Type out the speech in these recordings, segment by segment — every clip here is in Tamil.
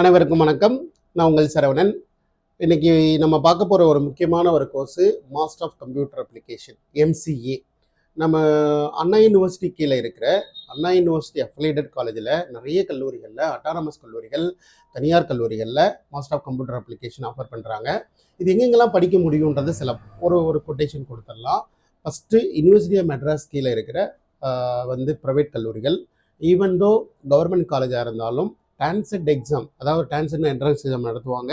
அனைவருக்கும் வணக்கம். நான் உங்கள் சரவணன். இன்னைக்கு நம்ம பார்க்க போகிற ஒரு முக்கியமான ஒரு course master of computer application MCA. நம்ம அண்ணா யூனிவர்சிட்டி கீழே இருக்கிற அண்ணா யூனிவர்சிட்டி அஃபிலியேட்டட் காலேஜில் நிறைய கல்லூரிகளில், அட்டானமஸ் கல்லூரிகள், தனியார் கல்லூரிகளில் master of computer application offer பண்ணுறாங்க. இது எங்கெங்கெல்லாம் படிக்க முடியுன்றது ஒரு கொட்டேஷன் கொடுத்துடலாம். ஃபஸ்ட்டு யூனிவர்சிட்டி ஆஃப் மெட்ராஸ் கீழே இருக்கிற ப்ரைவேட் கல்லூரிகள், ஈவன் தோ கவர்மெண்ட் காலேஜாக இருந்தாலும் டான்செட் எக்ஸாம், அதாவது டான்செட்னு என்ட்ரன்ஸ் எக்ஸாம் நடத்துவாங்க.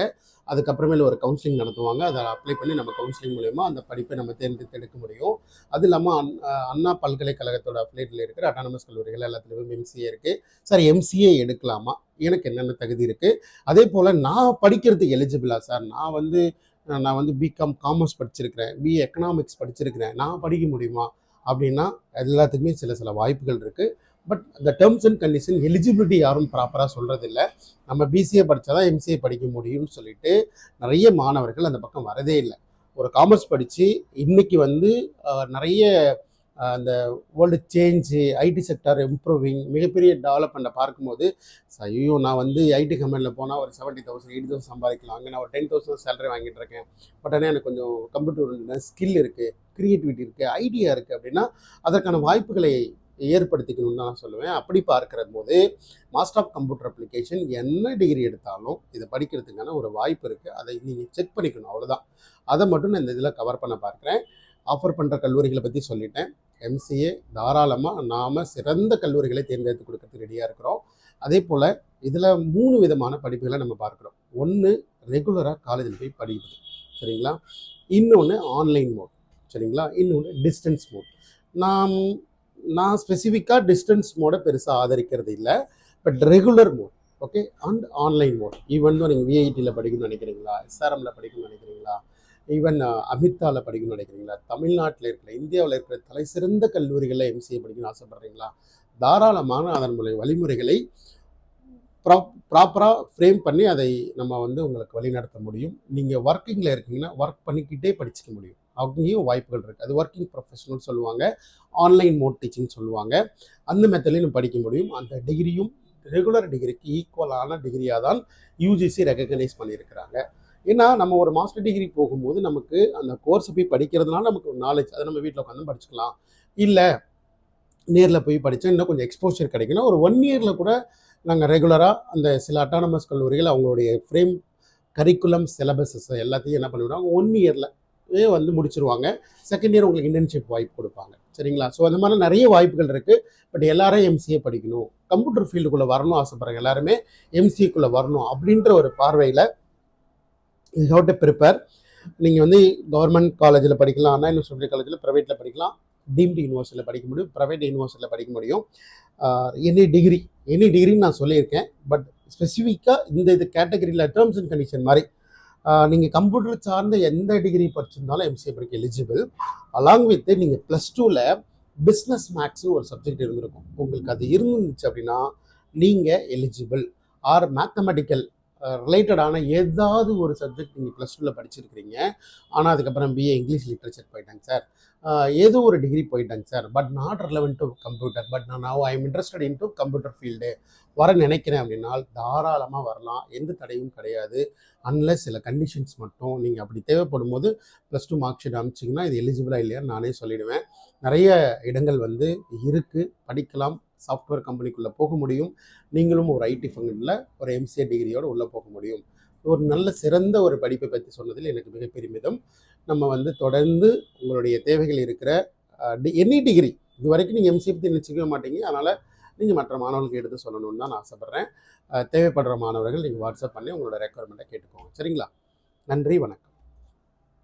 அதுக்கப்புறமேல ஒரு கவுன்சிலிங் நடத்துவாங்க. அதை அப்ளை பண்ணி நம்ம கவுன்சிலிங் மூலயமா அந்த படிப்பை நம்ம தேர்ந்தெடுக்க முடியும். அது இல்லாமல் அண்ணா பல்கலைக்கழகத்தோட அப்ளைட்டில் இருக்கிற அட்டானமஸ் கல்லூரிகள் எல்லாத்துலேயுமே எம்சிஏ இருக்குது. சார், எம்சிஏ எடுக்கலாமா? எனக்கு என்னென்ன தகுதி இருக்குது? அதே போல் நான் படிக்கிறதுக்கு எலிஜிபிளா சார்? நான் வந்து பிகாம் காமர்ஸ் படிச்சிருக்கிறேன், பிஏ எக்கனாமிக்ஸ் படிச்சிருக்கிறேன், நான் படிக்க முடியுமா அப்படின்னா எல்லாத்துக்குமே சில வாய்ப்புகள் இருக்குது. பட் இந்த டேர்ம்ஸ் அண்ட் கண்டிஷன் எலிஜிபிலிட்டி யாரும் ப்ராப்பராக சொல்கிறதில்ல. நம்ம பிசிஏ படித்தா தான் எம்சிஏ படிக்க முடியும்னு சொல்லிட்டு நிறைய மாணவர்கள் அந்த பக்கம் வரதே இல்லை. ஒரு காமர்ஸ் படித்து இன்றைக்கி நிறைய அந்த world change, IT sector improving, மிகப்பெரிய டெவலப்மெண்ட்டை பார்க்கும்போது ஐயோ, நான் ஐடி கம்பெனியில் போனால் ஒரு 70,000 80,000 சம்பாதிக்கலாம், அங்கே நான் ஒரு 10,000 சேலரி வாங்கிட்டு இருக்கேன். பட் ஆனால் எனக்கு கொஞ்சம் கம்ப்யூட்டர் ஸ்கில் இருக்குது, க்ரியேட்டிவிட்டி இருக்குது, ஐடியா இருக்குது அப்படின்னா அதற்கான வாய்ப்புகளை ஏற்படுத்திக்கணும்னு தான் நான் சொல்லுவேன். அப்படி பார்க்கிற போது மாஸ்டர் ஆஃப் கம்ப்யூட்டர் அப்ளிகேஷன் என்ன டிகிரி எடுத்தாலும் இதை படிக்கிறதுக்கான ஒரு வாய்ப்பு இருக்குது. அதை நீங்கள் செக் பண்ணிக்கணும், அவ்வளோதான். அதை மட்டும் நான் இந்த இதில் கவர் பண்ண பார்க்குறேன். ஆஃபர் பண்ணுற கல்லூரிகளை பற்றி சொல்லிட்டேன். எம்சிஏ தாராளமாக நாம் சிறந்த கல்லூரிகளை தேர்ந்தெடுத்து கொடுக்கறதுக்கு ரெடியாக இருக்கிறோம். அதே போல் இதில் 3 விதமான படிப்புகளை நம்ம பார்க்குறோம். ஒன்று ரெகுலராக காலேஜில் போய் படிக்கிறது, சரிங்களா? இன்னொன்று ஆன்லைன் மோட், சரிங்களா? இன்னொன்று டிஸ்டன்ஸ் மோட். நான் ஸ்பெசிஃபிக்காக டிஸ்டன்ஸ் மோடை பெருசாக ஆதரிக்கிறது இல்லை. But regular mode, okay, and online mode. Even தான் நீங்கள் விஐடியில் படிக்கணும்னு நினைக்கிறீங்களா, எஸ்ஆர்எம்மில் படிக்கணும்னு நினைக்கிறீங்களா, ஈவன் அமித்தாவில் படிக்கணும்னு நினைக்கிறீங்களா, தமிழ்நாட்டில் இருக்கிற, இந்தியாவில் இருக்கிற தலை சிறந்த கல்லூரிகளில் எம்சிஏ படிக்கணும்னு ஆசைப்படுறீங்களா, தாராளமான அதன் வழிமுறைகளை ப்ராப்பராக ஃப்ரேம் பண்ணி அதை நம்ம உங்களுக்கு வழிநடத்த முடியும். நீங்கள் ஒர்க்கிங்கில் இருக்கீங்கன்னா ஒர்க் பண்ணிக்கிட்டே படிச்சுக்க முடியும். அங்கேயும் வாய்ப்புகள் இருக்குது. அது ஒர்க்கிங் ப்ரொஃபஷனல் சொல்லுவாங்க, ஆன்லைன் மோட் டீச்சிங் சொல்லுவாங்க. அந்த மெத்தட்லேயும் நம்ம படிக்க முடியும். அந்த டிகிரியும் ரெகுலர் டிகிரிக்கு ஈக்குவலான டிகிரியாக தான் யூஜிசி ரெகக்னைஸ் பண்ணியிருக்கிறாங்க. ஏன்னா நம்ம ஒரு மாஸ்டர் டிகிரி போகும்போது நமக்கு அந்த கோர்ஸை போய் படிக்கிறதுனால நமக்கு ஒரு நாலேஜ், அதை நம்ம வீட்டில் உட்காந்து படிச்சுக்கலாம். இல்லை நேரில் போய் படித்தா இன்னும் கொஞ்சம் எக்ஸ்போஷர் கிடைக்குன்னா ஒரு 1 இயரில் கூட நாங்கள் ரெகுலராக அந்த சில அட்டானமஸ் கல்லூரிகள் அவங்களுடைய ஃப்ரேம் கரிக்குலம் சிலபஸஸ் எல்லாத்தையும் என்ன பண்ணிவிடுவாங்க, 1 இயரில் முடிச்சிருவாங்க. செகண்ட் இயர் உங்களுக்கு இன்டர்ன்ஷிப் வாய்ப்பு கொடுப்பாங்க, சரிங்களா? ஸோ அந்த மாதிரி நிறைய வாய்ப்புகள் இருக்குது. பட் எல்லாரும் எம்சிஏ படிக்கணும், கம்ப்யூட்டர் ஃபீல்டுக்குள்ளே வரணும் ஆசைப்படுறாங்க, எல்லாருமே எம்சிஏக்குள்ளே வரணும் அப்படின்ற ஒரு பார்வையில் ஹவ் டு ப்ரிப்பேர். நீங்கள் கவர்மெண்ட் காலேஜில் படிக்கலாம், அண்ணா யூனிவர்சிட்டி காலேஜில், ப்ரைவேட்டில் படிக்கலாம், டீம்டு யூனிவர்சிட்டியில் படிக்க முடியும், ப்ரைவேட் யூனிவர்சிட்டியில் படிக்க முடியும். எனி டிகிரின்னு நான் சொல்லியிருக்கேன். பட் ஸ்பெசிஃபிக்காக இது கேட்டகரியில் டேர்ம்ஸ் அண்ட் கண்டிஷன் மாதிரி நீங்கள் கம்ப்யூட்டர் சார்ந்த எந்த டிகிரி படிச்சிருந்தாலும் எம்சிஏ படிக்க எலிஜிபிள். அலாங் வித் நீங்கள் +2ல் பிஸ்னஸ் மேக்ஸ்னு ஒரு சப்ஜெக்ட் இருந்திருக்கும். உங்களுக்கு அது இருந்துச்சு அப்படின்னா நீங்கள் எலிஜிபிள். ஆர் மேத்தமெட்டிக்கல் ரிலேட்டடான ஏதாவது ஒரு சப்ஜெக்ட் நீங்கள் +2ல் படிச்சிருக்கிறீங்க, ஆனால் அதுக்கப்புறம் பிஏ இங்கிலீஷ் லிட்ரேச்சர் போயிட்டாங்க சார், ஏதோ ஒரு டிகிரி போயிட்டாங்க sir, but not relevant to computer, but நான் I am interested in to computer field வர நினைக்கிறேன் அப்படின்னா தாராளமாக வரலாம், எந்த தடையும் கிடையாது. அன்லெஸ் சில கண்டிஷன்ஸ் மட்டும் நீங்கள் அப்படி தேவைப்படும் போது +2 மார்க் ஷீட் அனுப்பிச்சிங்கன்னா இது எலிஜிபிளாக இல்லையான்னு நானே சொல்லிடுவேன். நிறைய இடங்கள் இருக்குது, படிக்கலாம். சாஃப்ட்வேர் கம்பெனிக்குள்ளே போக முடியும். நீங்களும் ஒரு ஐடி ஃபீல்டில் ஒரு எம்சிஏ டிகிரியோடு உள்ளே போக முடியும். ஒரு நல்ல சிறந்த ஒரு படிப்பை பற்றி சொன்னதில் எனக்கு மிகப்பெரிய மிதம். நம்ம தொடர்ந்து உங்களுடைய தேவைகள் இருக்கிற எனி டிகிரி, இது வரைக்கும் நீங்கள் எம்சிஏ பற்றி நினச்சிக்கவே மாட்டீங்க, அதனால் நீங்கள் மற்ற மாணவர்களுக்கு எடுத்து சொல்லணும்னு தான் நான் ஆசைப்பட்றேன். தேவைப்படுற மாணவர்கள் நீங்கள் வாட்ஸ்அப் பண்ணி உங்களோட ரெக்குவயர்மெண்ட்டை கேட்டுக்கோங்க, சரிங்களா? நன்றி, வணக்கம்.